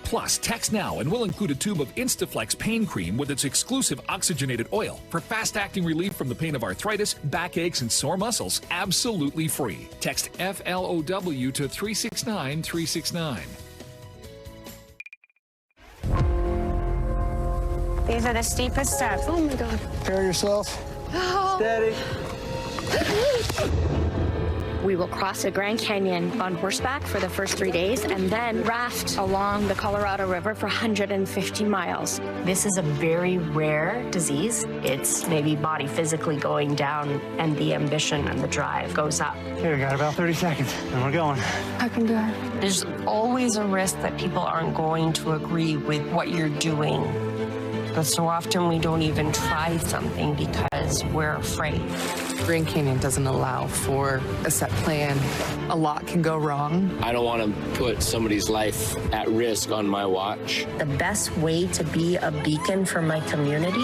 Plus, text now and we'll include a tube of Instaflex pain cream with its exclusive oxygenated oil for fast-acting relief from the pain of arthritis, backaches, and sore muscles, absolutely free. Text FLOW to 369-369. These are the steepest steps. Oh my God. Prepare yourself. Steady. We will cross the Grand Canyon on horseback for the first 3 days and then raft along the Colorado River for 150 miles. This is a very rare disease. It's maybe body physically going down and the ambition and the drive goes up. Here, we got about 30 seconds and we're going. I can do it. There's always a risk that people aren't going to agree with what you're doing. But so often we don't even try something because we're afraid. Grand Canyon doesn't allow for a set plan. A lot can go wrong. I don't want to put somebody's life at risk on my watch. The best way to be a beacon for my community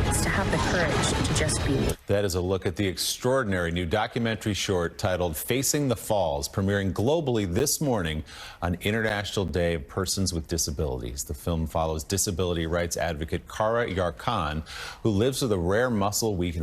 is to have the courage to just be me. That is a look at the extraordinary new documentary short titled Facing the Falls, premiering globally this morning on International Day of Persons with Disabilities. The film follows disability rights advocate Kara Yarkhan, who lives with a rare muscle weakness.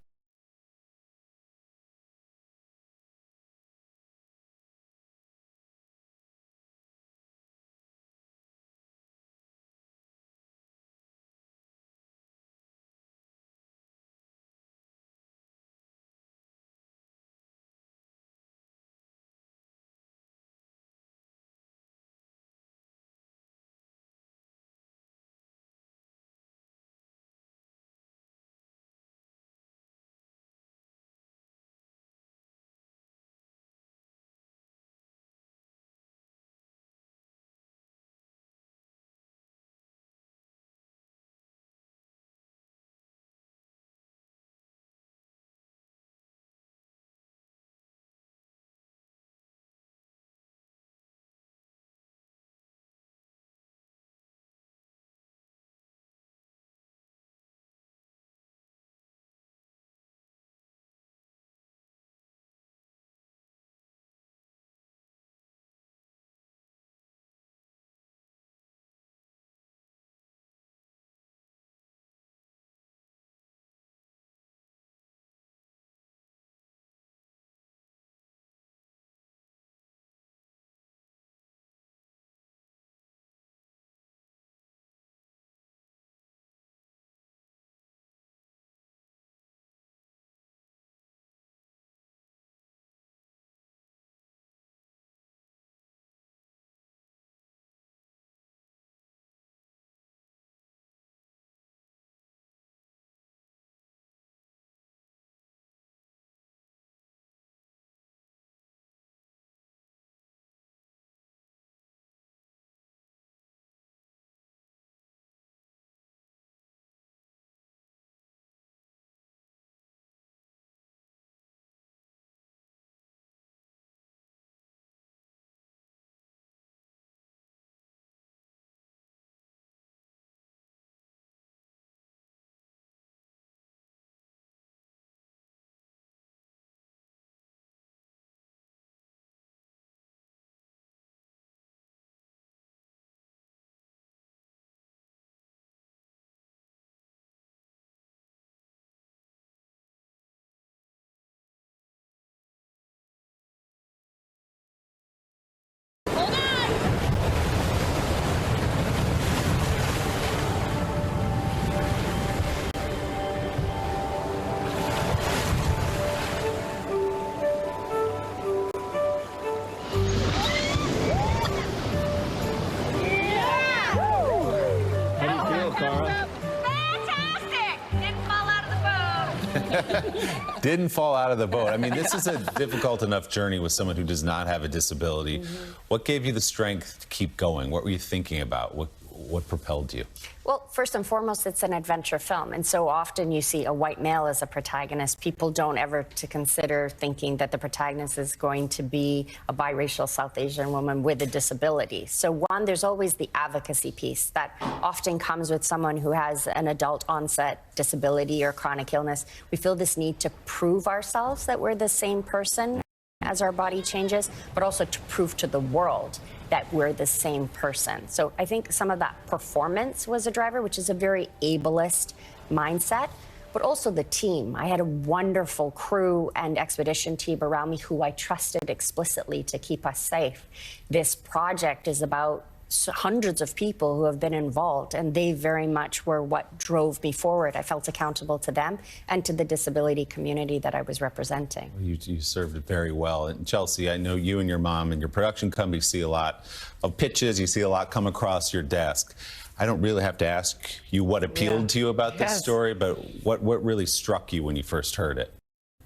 Didn't fall out of the boat. I mean, this is a difficult enough journey with someone who does not have a disability. What gave you the strength to keep going? What were you thinking about? What propelled you? Well, first and foremost, it's an adventure film. And so often you see a white male as a protagonist. People don't ever to consider thinking that the protagonist is going to be a biracial South Asian woman with a disability. So one, there's always the advocacy piece that often comes with someone who has an adult onset disability or chronic illness. We feel this need to prove ourselves that we're the same person as our body changes, but also to prove to the world that we're the same person. So I think some of that performance was a driver, which is a very ableist mindset, but also the team. I had a wonderful crew and expedition team around me who I trusted explicitly to keep us safe. This project is about hundreds of people who have been involved, and they very much were what drove me forward. I felt accountable to them and to the disability community that I was representing. You served it very well. And Chelsea, I know you and your mom and your production company see a lot of pitches. You see a lot come across your desk. I don't really have to ask you what appealed to you about this story, but what really struck you when you first heard it?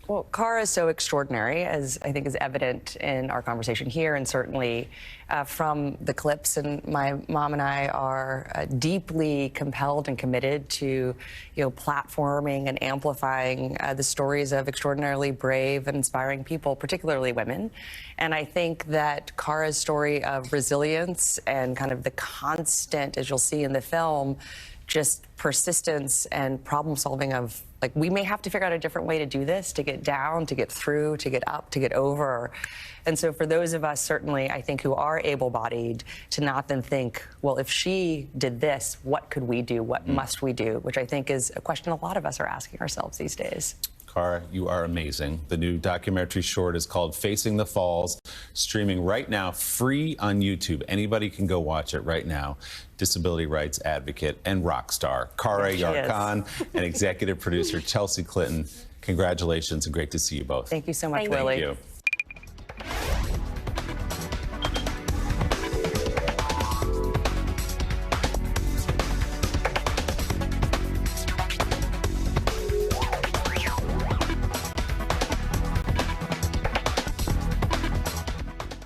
Well, Cara is so extraordinary, as I think is evident in our conversation here, and certainly from the clips. And my mom and I are deeply compelled and committed to, platforming and amplifying the stories of extraordinarily brave and inspiring people, particularly women. And I think that Cara's story of resilience and kind of the constant, as you'll see in the film, just persistence and problem solving of, like, we may have to figure out a different way to do this, to get down, to get through, to get up, to get over. And so for those of us, certainly, I think, who are able-bodied, to not then think, well, if she did this, what could we do? What must we do? Which I think is a question a lot of us are asking ourselves these days. Cara, you are amazing. The new documentary short is called Facing the Falls, streaming right now, free on YouTube. Anybody can go watch it right now. Disability rights advocate and rock star Cara Yarkhan and executive producer Chelsea Clinton. Congratulations and great to see you both. Thank you so much, Willie. Thank you.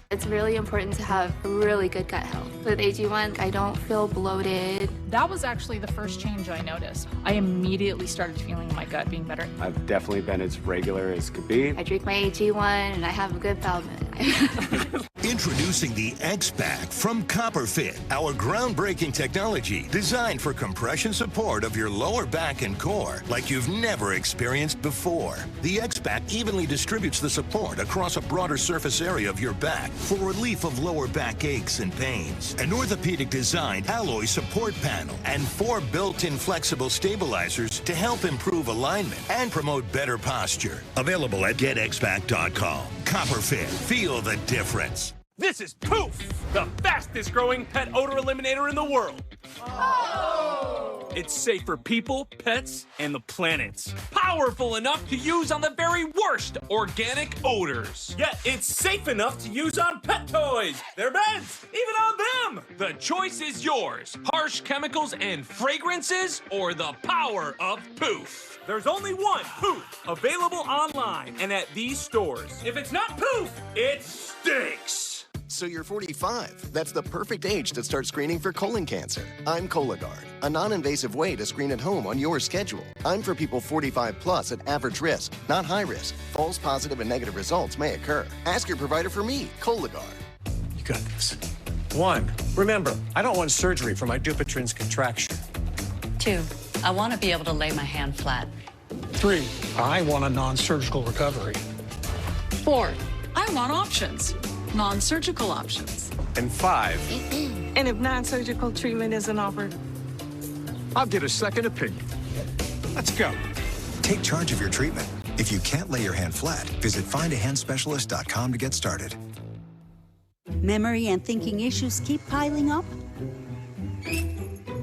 It's really important to have really good gut health. With AG1, I don't feel bloated. That was actually the first change I noticed. I immediately started feeling my gut being better. I've definitely been as regular as could be. I drink my AG1 and I have a good bowel movement. Introducing the X-Pack from CopperFit, our groundbreaking technology designed for compression support of your lower back and core like you've never experienced before. The X-Pack evenly distributes the support across a broader surface area of your back for relief of lower back aches and pains. An orthopedic-designed alloy support panel and 4 built-in flexible stabilizers to help improve alignment and promote better posture. Available at getxpack.com. CopperFit. Feel the difference. This is Poof, the fastest growing pet odor eliminator in the world. Oh! It's safe for people, pets, and the planet. Powerful enough to use on the very worst organic odors. Yet it's safe enough to use on pet toys, their beds, even on them. The choice is yours. Harsh chemicals and fragrances or the power of Poof. There's only one Poof available online and at these stores. If it's not Poof, it stinks. So you're 45. That's the perfect age to start screening for colon cancer. I'm Cologuard, a non-invasive way to screen at home on your schedule. I'm for people 45 plus at average risk, not high risk. False positive and negative results may occur. Ask your provider for me, Cologuard. You got this. 1, remember, I don't want surgery for my Dupuytren's contraction. 2, I want to be able to lay my hand flat. 3, I want a non-surgical recovery. 4, I want options. Non-surgical options. And 5. And if non-surgical treatment isn't offered? I'll get a second opinion. Let's go. Take charge of your treatment. If you can't lay your hand flat, visit findahandspecialist.com to get started. Memory and thinking issues keep piling up?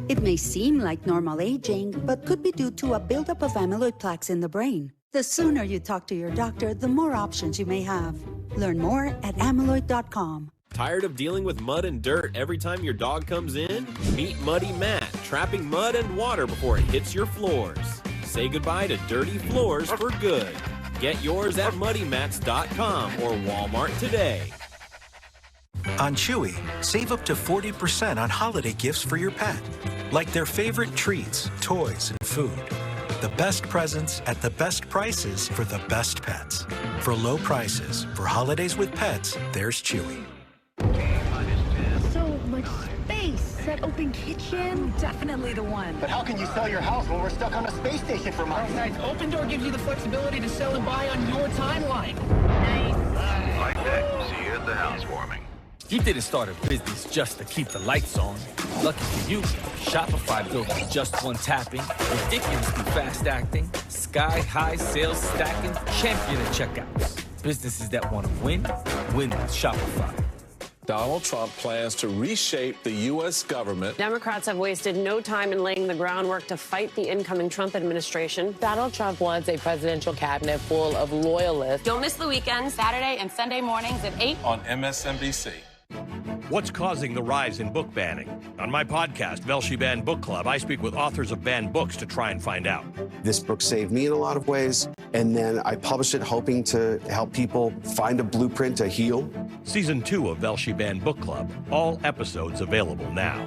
It may seem like normal aging, but could be due to a buildup of amyloid plaques in the brain. The sooner you talk to your doctor, the more options you may have. Learn more at amyloid.com. Tired of dealing with mud and dirt every time your dog comes in? Meet Muddy Matt, trapping mud and water before it hits your floors. say goodbye to dirty floors for good. Get yours at muddymats.com or Walmart today. On Chewy, save up to 40% on holiday gifts for your pet, like their favorite treats, toys, and food. The best presents at the best prices for the best pets. For low prices, for holidays with pets, there's Chewy. So much space. That open kitchen, definitely the one. But how can you sell your house when we're stuck on a space station for months? Besides, Open Door gives you the flexibility to sell and buy on your timeline. Nice. Like that. See you at the housewarming. You didn't start a business just to keep the lights on. Lucky for you, Shopify built with just one tapping, ridiculously fast acting, sky-high sales stacking, champion at checkouts. Businesses that want to win, win with Shopify. Donald Trump plans to reshape the U.S. government. Democrats have wasted no time in laying the groundwork to fight the incoming Trump administration. Donald Trump wants a presidential cabinet full of loyalists. Don't miss the weekend, Saturday and Sunday mornings at 8 on MSNBC. What's causing the rise in book banning? On my podcast, Velshi Banned Book Club, I speak with authors of banned books to try and find out. This book saved me in a lot of ways, and then I published it hoping to help people find a blueprint to heal. Season 2 of Velshi Banned Book Club, all episodes available now.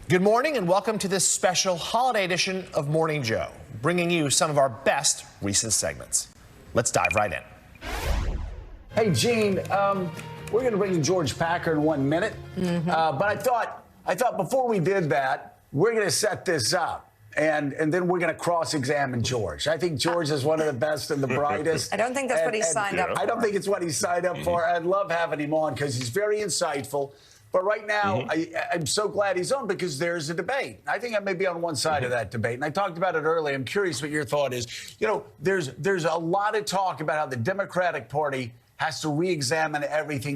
Good morning and welcome to this special holiday edition of Morning Joe, bringing you some of our best recent segments. Let's dive right in. Hey, Gene, we're going to bring in George Packer in 1 minute. But I thought before we did that, we're going to set this up. And then we're going to cross-examine George. I think George is one of the best and the brightest. I don't think that's what he signed up for. I don't think it's what he signed up for. I'd love having him on because he's very insightful. But right now, I'm so glad he's on because there's a debate. I think I may be on one side of that debate. And I talked about it earlier. I'm curious what your thought is. You know, there's a lot of talk about how the Democratic Party has to re-examine everything